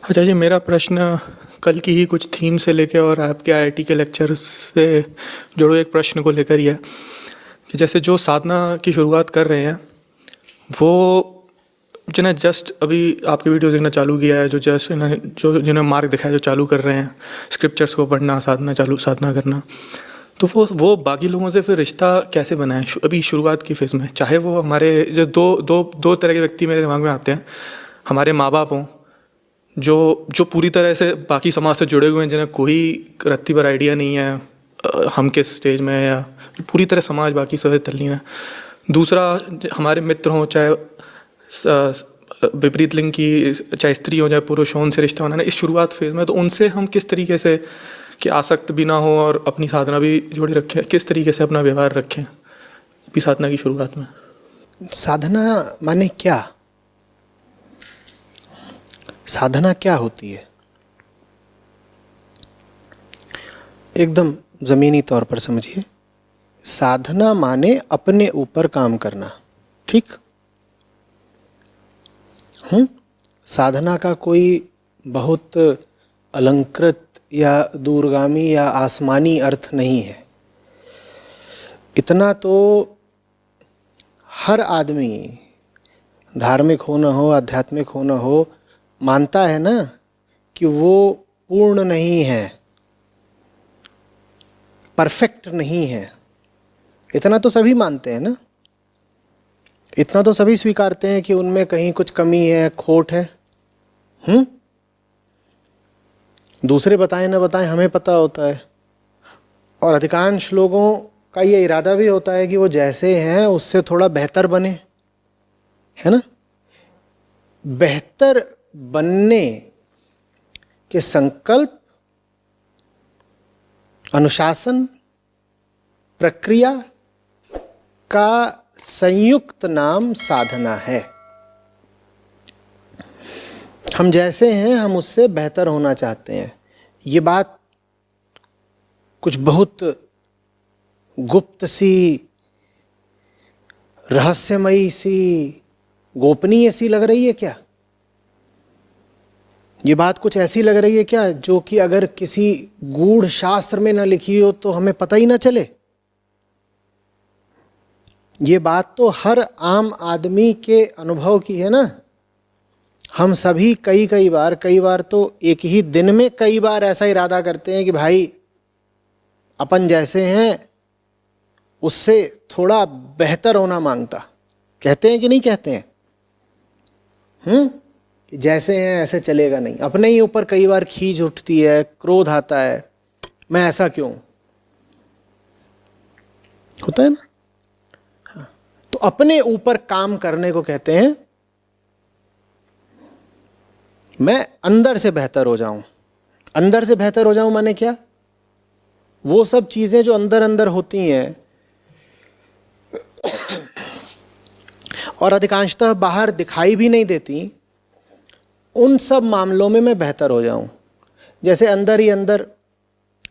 अच्छा जी, मेरा प्रश्न कल की ही कुछ थीम से लेके और आपके आईआईटी के लेक्चर से जुड़े एक प्रश्न को लेकर ही है कि जैसे जो साधना की शुरुआत कर रहे हैं वो जिन्हें जस्ट अभी आपकी वीडियो देखना चालू किया है, जो जस्ट इन्हें जो जिन्हें मार्ग दिखाया, जो चालू कर रहे हैं स्क्रिप्चर्स को पढ़ना, साधना करना, तो वो बाकी लोगों से फिर रिश्ता कैसे बनाएं अभी शुरुआत की फेज़ में? चाहे वो हमारे जो दो दो दो तरह के व्यक्ति मेरे दिमाग में आते हैं, हमारे माँ बाप हों जो जो पूरी तरह से बाकी समाज से जुड़े हुए हैं, जिन्हें कोई रत्ती भर आइडिया नहीं है हम किस स्टेज में है, या पूरी तरह समाज बाकी सब तल्लीन है। दूसरा, हमारे मित्र हों, चाहे विपरीत लिंग की, चाहे स्त्री हो चाहे पुरुष हो, उनसे रिश्ता बनाना इस शुरुआत फेज़ में, तो उनसे हम किस तरीके से कि आसक्त भी ना हो और अपनी साधना भी जोड़ी रखें, किस तरीके से अपना व्यवहार रखें अपनी साधना की शुरुआत में? साधना माने क्या? साधना क्या होती है? एकदम ज़मीनी तौर पर समझिए। साधना माने अपने ऊपर काम करना, ठीक? साधना का कोई बहुत अलंकृत या दूरगामी या आसमानी अर्थ नहीं है। इतना तो हर आदमी, धार्मिक हो न हो, आध्यात्मिक हो न हो, मानता है ना कि वो पूर्ण नहीं है, परफेक्ट नहीं है। इतना तो सभी मानते हैं ना, इतना तो सभी स्वीकारते हैं कि उनमें कहीं कुछ कमी है, खोट है। दूसरे बताएं ना बताएं, हमें पता होता है। और अधिकांश लोगों का ये इरादा भी होता है कि वो जैसे हैं उससे थोड़ा बेहतर बने, है ना? बेहतर बनने के संकल्प, अनुशासन, प्रक्रिया का संयुक्त नाम साधना है। हम जैसे हैं, हम उससे बेहतर होना चाहते हैं। ये बात कुछ बहुत गुप्त सी, रहस्यमयी सी, गोपनीय सी लग रही है क्या? ये बात कुछ ऐसी लग रही है क्या जो कि अगर किसी गूढ़ शास्त्र में ना लिखी हो तो हमें पता ही ना चले? ये बात तो हर आम आदमी के अनुभव की है ना। हम सभी कई बार तो एक ही दिन में कई बार ऐसा इरादा करते हैं कि भाई अपन जैसे हैं उससे थोड़ा बेहतर होना मांगता। कहते हैं कि नहीं कहते हैं? जैसे हैं ऐसे चलेगा नहीं। अपने ही ऊपर कई बार खींच उठती है, क्रोध आता है, मैं ऐसा क्यों? होता है ना? हाँ। तो अपने ऊपर काम करने को कहते हैं मैं अंदर से बेहतर हो जाऊं। अंदर से बेहतर हो जाऊं माने क्या? वो सब चीजें जो अंदर अंदर होती हैं और अधिकांशतः बाहर दिखाई भी नहीं देती, उन सब मामलों में मैं बेहतर हो जाऊं। जैसे अंदर ही अंदर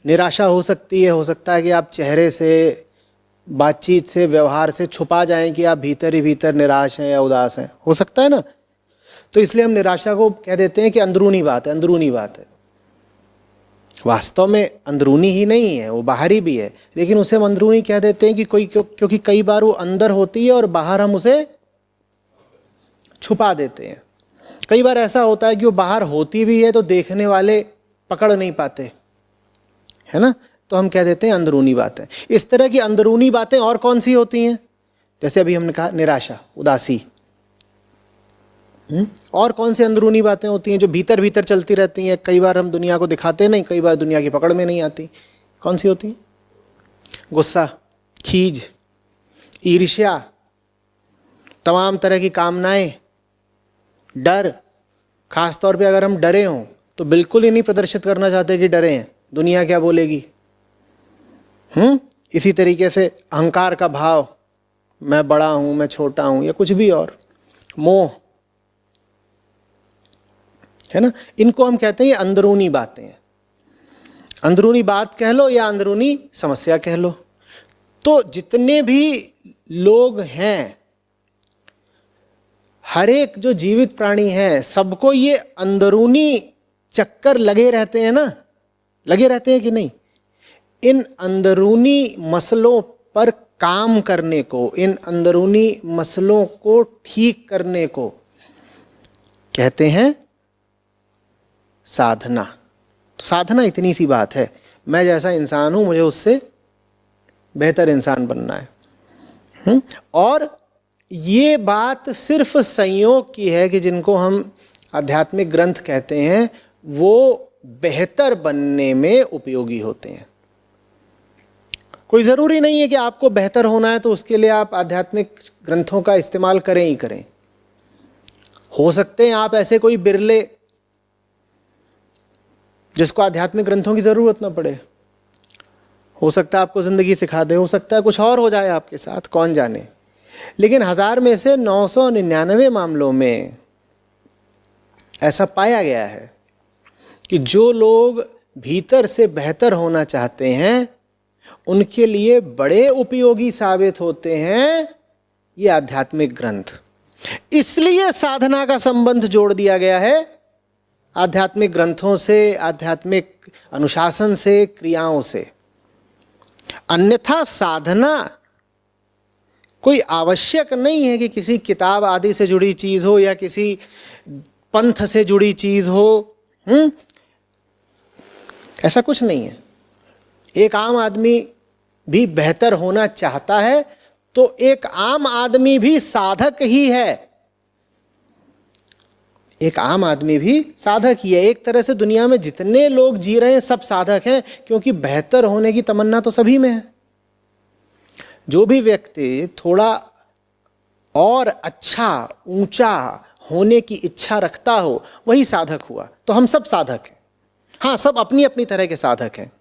निराशा हो सकती है, हो सकता है कि आप चेहरे से, बातचीत से, व्यवहार से छुपा जाएं कि आप भीतर ही भीतर निराश हैं या उदास हैं। हो सकता है ना? तो इसलिए हम निराशा को कह देते हैं कि अंदरूनी बात है, अंदरूनी बात है। वास्तव में अंदरूनी ही नहीं है, वो बाहरी भी है, लेकिन उसे हम अंदरूनी कह देते हैं कि क्योंकि कई बार वो अंदर होती है और बाहर हम उसे छुपा देते हैं। कई बार ऐसा होता है कि वो बाहर होती भी है तो देखने वाले पकड़ नहीं पाते, है ना? तो हम कह देते हैं अंदरूनी बातें। इस तरह की अंदरूनी बातें और कौन सी होती हैं? जैसे अभी हमने कहा निराशा, उदासी। और कौन सी अंदरूनी बातें होती हैं जो भीतर भीतर चलती रहती हैं? कई बार हम दुनिया को दिखाते नहीं, कई बार दुनिया की पकड़ में नहीं आती। कौन सी होती हैं? गुस्सा, खीज, ईर्ष्या, तमाम तरह की कामनाएं, डर। खास तौर पे अगर हम डरे हों तो बिल्कुल ही नहीं प्रदर्शित करना चाहते कि डरे हैं, दुनिया क्या बोलेगी। इसी तरीके से अहंकार का भाव, मैं बड़ा हूं, मैं छोटा हूं, या कुछ भी और। मोह, है ना? इनको हम कहते हैं अंदरूनी बातें। अंदरूनी बात कह लो या अंदरूनी समस्या कह लो। तो जितने भी लोग हैं, हर एक जो जीवित प्राणी है, सबको ये अंदरूनी चक्कर लगे रहते हैं ना, लगे रहते हैं कि नहीं? इन अंदरूनी मसलों पर काम करने को, इन अंदरूनी मसलों को ठीक करने को कहते हैं साधना। तो साधना इतनी सी बात है, मैं जैसा इंसान हूं मुझे उससे बेहतर इंसान बनना है। और ये बात सिर्फ संयोग की है कि जिनको हम आध्यात्मिक ग्रंथ कहते हैं वो बेहतर बनने में उपयोगी होते हैं। कोई ज़रूरी नहीं है कि आपको बेहतर होना है तो उसके लिए आप आध्यात्मिक ग्रंथों का इस्तेमाल करें ही करें। हो सकते हैं आप ऐसे कोई बिरले जिसको आध्यात्मिक ग्रंथों की ज़रूरत ना पड़े, हो सकता है आपको ज़िंदगी सिखा दे, हो सकता है कुछ और हो जाए आपके साथ, कौन जाने। लेकिन 1000 में से 999 मामलों में ऐसा पाया गया है कि जो लोग भीतर से बेहतर होना चाहते हैं उनके लिए बड़े उपयोगी साबित होते हैं ये आध्यात्मिक ग्रंथ। इसलिए साधना का संबंध जोड़ दिया गया है आध्यात्मिक ग्रंथों से, आध्यात्मिक अनुशासन से, क्रियाओं से। अन्यथा साधना कोई आवश्यक नहीं है कि किसी किताब आदि से जुड़ी चीज हो या किसी पंथ से जुड़ी चीज हो। ऐसा कुछ नहीं है। एक आम आदमी भी बेहतर होना चाहता है तो एक आम आदमी भी साधक ही है। एक आम आदमी भी साधक ही है। एक तरह से दुनिया में जितने लोग जी रहे हैं सब साधक हैं, क्योंकि बेहतर होने की तमन्ना तो सभी में है। जो भी व्यक्ति थोड़ा और अच्छा, ऊंचा होने की इच्छा रखता हो वही साधक हुआ। तो हम सब साधक हैं। हाँ, सब अपनी अपनी तरह के साधक हैं।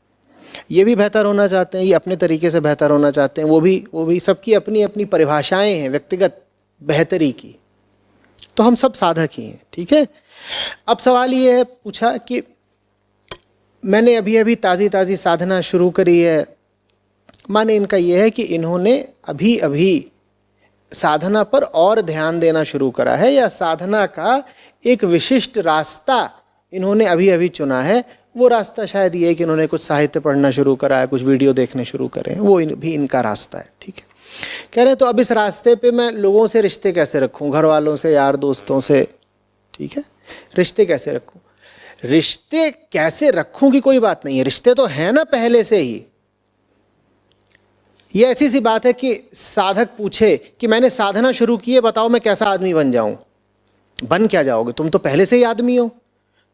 ये भी बेहतर होना चाहते हैं, ये अपने तरीके से बेहतर होना चाहते हैं, वो भी सबकी अपनी अपनी परिभाषाएं हैं व्यक्तिगत बेहतरी की। तो हम सब साधक ही हैं, ठीक है। अब सवाल ये है पूछा कि मैंने अभी अभी ताज़ी साधना शुरू करी है, माने इनका ये है कि इन्होंने अभी अभी साधना पर और ध्यान देना शुरू करा है या साधना का एक विशिष्ट रास्ता इन्होंने अभी अभी चुना है। वो रास्ता शायद ये है कि इन्होंने कुछ साहित्य पढ़ना शुरू करा है, कुछ वीडियो देखने शुरू करें, वो भी इनका रास्ता है, ठीक है। कह रहे तो अब इस रास्ते पे मैं लोगों से रिश्ते कैसे रखूं, घर वालों से, यार दोस्तों से, ठीक है, रिश्ते कैसे रखूं। रिश्ते कैसे रखूं की कोई बात नहीं है, रिश्ते तो है ना पहले से ही। ये ऐसी सी बात है कि साधक पूछे कि मैंने साधना शुरू की है, बताओ मैं कैसा आदमी बन जाऊं। बन क्या जाओगे, तुम तो पहले से ही आदमी हो।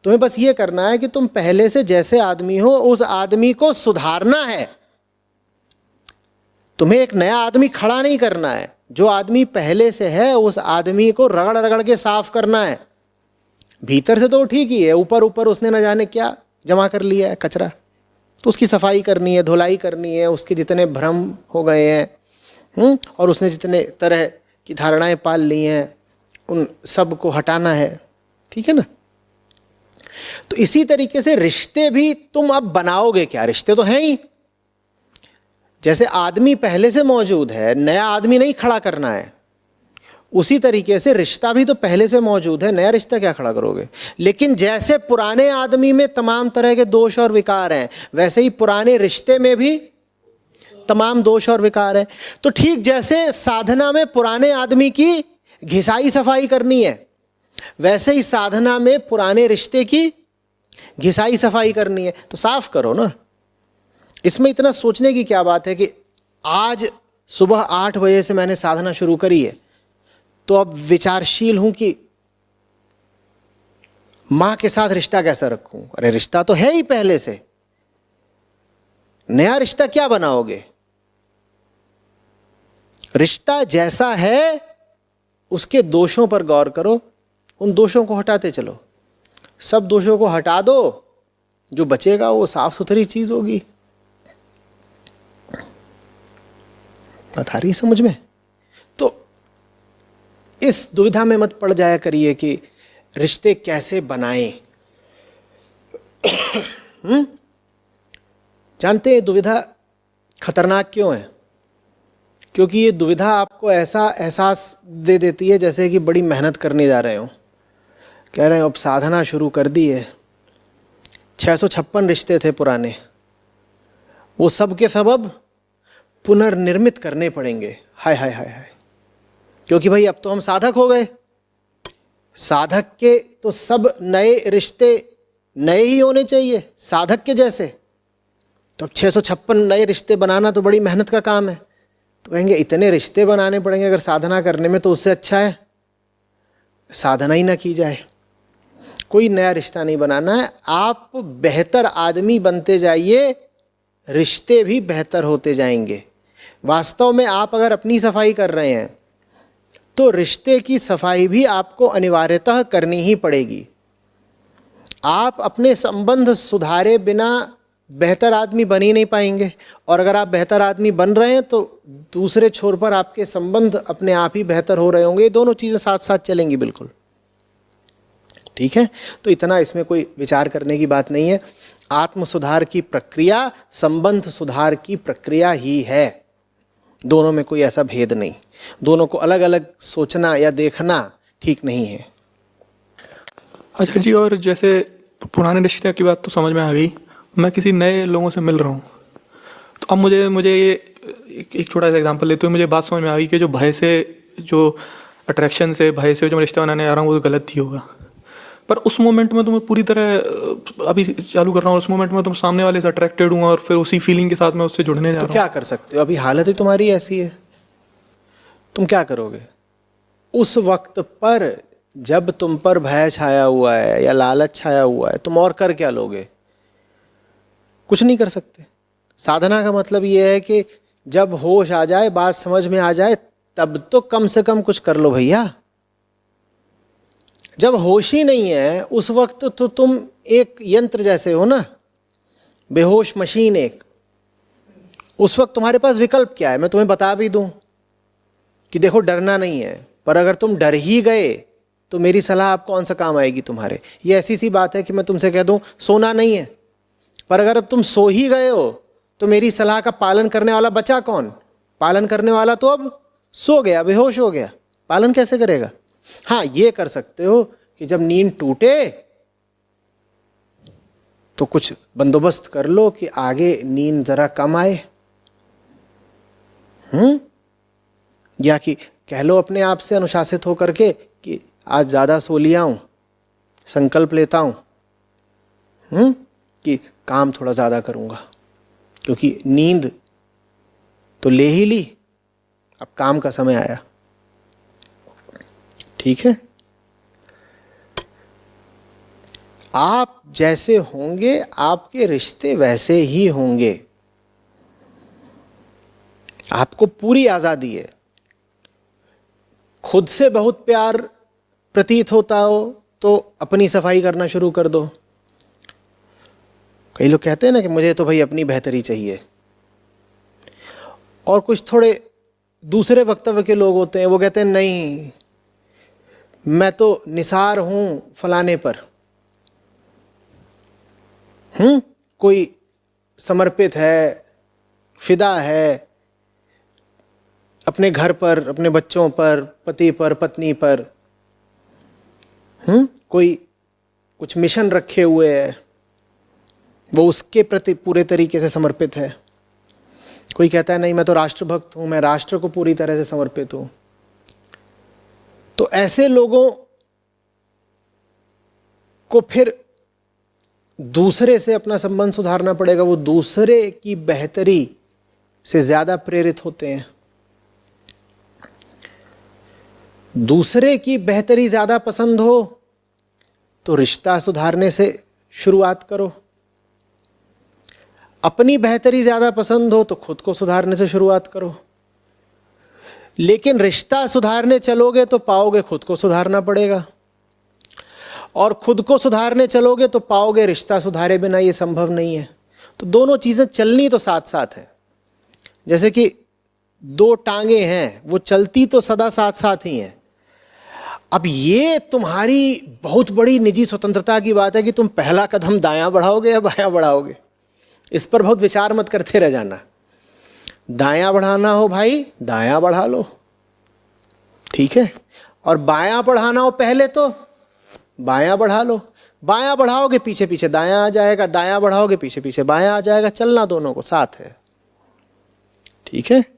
तुम्हें बस ये करना है कि तुम पहले से जैसे आदमी हो उस आदमी को सुधारना है। तुम्हें एक नया आदमी खड़ा नहीं करना है, जो आदमी पहले से है उस आदमी को रगड़ रगड़ के साफ करना है। भीतर से तो ठीक ही है, ऊपर ऊपर उसने न जाने क्या जमा कर लिया है कचरा, तो उसकी सफाई करनी है, धुलाई करनी है, उसके जितने भ्रम हो गए हैं और उसने जितने तरह की धारणाएं पाल ली हैं उन सब को हटाना है, ठीक है ना। तो इसी तरीके से रिश्ते भी तुम अब बनाओगे क्या, रिश्ते तो हैं ही। जैसे आदमी पहले से मौजूद है, नया आदमी नहीं खड़ा करना है, उसी तरीके से रिश्ता भी तो पहले से मौजूद है, नया रिश्ता क्या खड़ा करोगे। लेकिन जैसे पुराने आदमी में तमाम तरह के दोष और विकार हैं, वैसे ही पुराने रिश्ते में भी तमाम दोष और विकार हैं। तो ठीक जैसे साधना में पुराने आदमी की घिसाई सफाई करनी है, वैसे ही साधना में पुराने रिश्ते की घिसाई सफाई करनी है। तो साफ करो ना। इसमें इतना सोचने की क्या बात है कि आज सुबह 8 बजे से मैंने साधना शुरू करी है, तो अब विचारशील हूं कि मां के साथ रिश्ता कैसा रखूं। अरे रिश्ता तो है ही पहले से, नया रिश्ता क्या बनाओगे। रिश्ता जैसा है उसके दोषों पर गौर करो, उन दोषों को हटाते चलो। सब दोषों को हटा दो, जो बचेगा वो साफ सुथरी चीज होगी। बात आ रही है समझ में। तो इस दुविधा में मत पड़ जाया करिए कि रिश्ते कैसे बनाएं। जानते हैं दुविधा खतरनाक क्यों है? क्योंकि ये दुविधा आपको ऐसा एहसास दे देती है जैसे कि बड़ी मेहनत करने जा रहे हो। कह रहे हैं अब साधना शुरू कर दी है, 656 रिश्ते थे पुराने, वो सब के सब अब पुनर्निर्मित करने पड़ेंगे। हाय हाय हाय हाय, क्योंकि भाई अब तो हम साधक हो गए। साधक के तो सब नए रिश्ते नए ही होने चाहिए, साधक के जैसे। तो अब 656 नए रिश्ते बनाना तो बड़ी मेहनत का काम है। तो कहेंगे इतने रिश्ते बनाने पड़ेंगे अगर साधना करने में, तो उससे अच्छा है साधना ही ना की जाए। कोई नया रिश्ता नहीं बनाना है, आप बेहतर आदमी बनते जाइए, रिश्ते भी बेहतर होते जाएंगे। वास्तव में आप अगर अपनी सफाई कर रहे हैं तो रिश्ते की सफाई भी आपको अनिवार्यतः करनी ही पड़ेगी। आप अपने संबंध सुधारे बिना बेहतर आदमी बन ही नहीं पाएंगे, और अगर आप बेहतर आदमी बन रहे हैं तो दूसरे छोर पर आपके संबंध अपने आप ही बेहतर हो रहे होंगे। ये दोनों चीज़ें साथ साथ चलेंगी बिल्कुल। ठीक है, तो इतना इसमें कोई विचार करने की बात नहीं है। आत्म सुधार की प्रक्रिया संबंध सुधार की प्रक्रिया ही है, दोनों में कोई ऐसा भेद नहीं। दोनों को अलग अलग सोचना या देखना ठीक नहीं है। अच्छा जी, और जैसे पुराने रिश्ते की बात तो समझ में आ गई, मैं किसी नए लोगों से मिल रहा हूँ, तो अब मुझे ये एक छोटा सा एग्जांपल लेते हुए मुझे बात समझ में आ गई कि जो भय से, जो अट्रैक्शन से, भय से जो मैं रिश्ता बनाने आ रहा हूँ वो तो गलत ही होगा। पर उस मोमेंट में तो मैं पूरी तरह अभी चालू कर रहा हूँ, उस मोमेंट में तो मैं सामने वाले से अट्रैक्टेड हूँ और फिर उसी फीलिंग के साथ मैं उससे जुड़ने जा रहा हूँ। तो क्या कर सकते हो, अभी हालत ही तुम्हारी ऐसी है, तुम क्या करोगे? उस वक्त पर जब तुम पर भय छाया हुआ है या लालच छाया हुआ है, तुम और कर क्या लोगे? कुछ नहीं कर सकते। साधना का मतलब ये है कि जब होश आ जाए, बात समझ में आ जाए, तब तो कम से कम कुछ कर लो भैया। जब होश ही नहीं है उस वक्त तो तुम एक यंत्र जैसे हो ना, बेहोश मशीन एक। उस वक्त तुम्हारे पास विकल्प क्या है? मैं तुम्हें बता भी दूं कि देखो डरना नहीं है, पर अगर तुम डर ही गए तो मेरी सलाह अब कौन सा काम आएगी तुम्हारे? ये ऐसी सी बात है कि मैं तुमसे कह दूं सोना नहीं है, पर अगर अब तुम सो ही गए हो तो मेरी सलाह का पालन करने वाला बचा कौन? पालन करने वाला तो अब सो गया, बेहोश हो गया, पालन कैसे करेगा? हाँ, ये कर सकते हो कि जब नींद टूटे तो कुछ बंदोबस्त कर लो कि आगे नींद जरा कम आए। या कि कह लो अपने आप से अनुशासित होकर के कि आज ज़्यादा सो लिया हूँ, संकल्प लेता हूँ कि काम थोड़ा ज़्यादा करूँगा, क्योंकि नींद तो ले ही ली, अब काम का समय आया। ठीक है, आप जैसे होंगे आपके रिश्ते वैसे ही होंगे। आपको पूरी आज़ादी है। खुद से बहुत प्यार प्रतीत होता हो तो अपनी सफाई करना शुरू कर दो। कई लोग कहते हैं ना कि मुझे तो भाई अपनी बेहतरी चाहिए, और कुछ थोड़े दूसरे वक्तव्य के लोग होते हैं, वो कहते हैं नहीं मैं तो निसार हूं फलाने पर। कोई समर्पित है, फिदा है अपने घर पर, अपने बच्चों पर, पति पर, पत्नी पर। कोई कुछ मिशन रखे हुए है, वो उसके प्रति पूरे तरीके से समर्पित है। कोई कहता है नहीं मैं तो राष्ट्रभक्त हूं, मैं राष्ट्र को पूरी तरह से समर्पित हूं। तो ऐसे लोगों को फिर दूसरे से अपना संबंध सुधारना पड़ेगा। वो दूसरे की बेहतरी से ज्यादा प्रेरित होते हैं। दूसरे की बेहतरी ज्यादा पसंद हो तो रिश्ता सुधारने से शुरुआत करो। अपनी बेहतरी ज्यादा पसंद हो तो खुद को सुधारने से शुरुआत करो। लेकिन रिश्ता सुधारने चलोगे तो पाओगे खुद को सुधारना पड़ेगा, और खुद को सुधारने चलोगे तो पाओगे रिश्ता सुधारे बिना ये संभव नहीं है। तो दोनों चीजें चलनी तो साथ साथ है। जैसे कि दो टांगे हैं, वो चलती तो सदा साथ साथ ही हैं। अब ये तुम्हारी बहुत बड़ी निजी स्वतंत्रता की बात है कि तुम पहला कदम दायां बढ़ाओगे या बायां बढ़ाओगे। इस पर बहुत विचार मत करते रह जाना। दायां बढ़ाना हो भाई दायां बढ़ा लो, ठीक है, और बायां बढ़ाना हो पहले तो बायां बढ़ा लो। बायां बढ़ाओगे पीछे पीछे दायां आ जाएगा, दायां बढ़ाओगे पीछे पीछे बायां आ जाएगा, चलना दोनों को साथ है। ठीक है।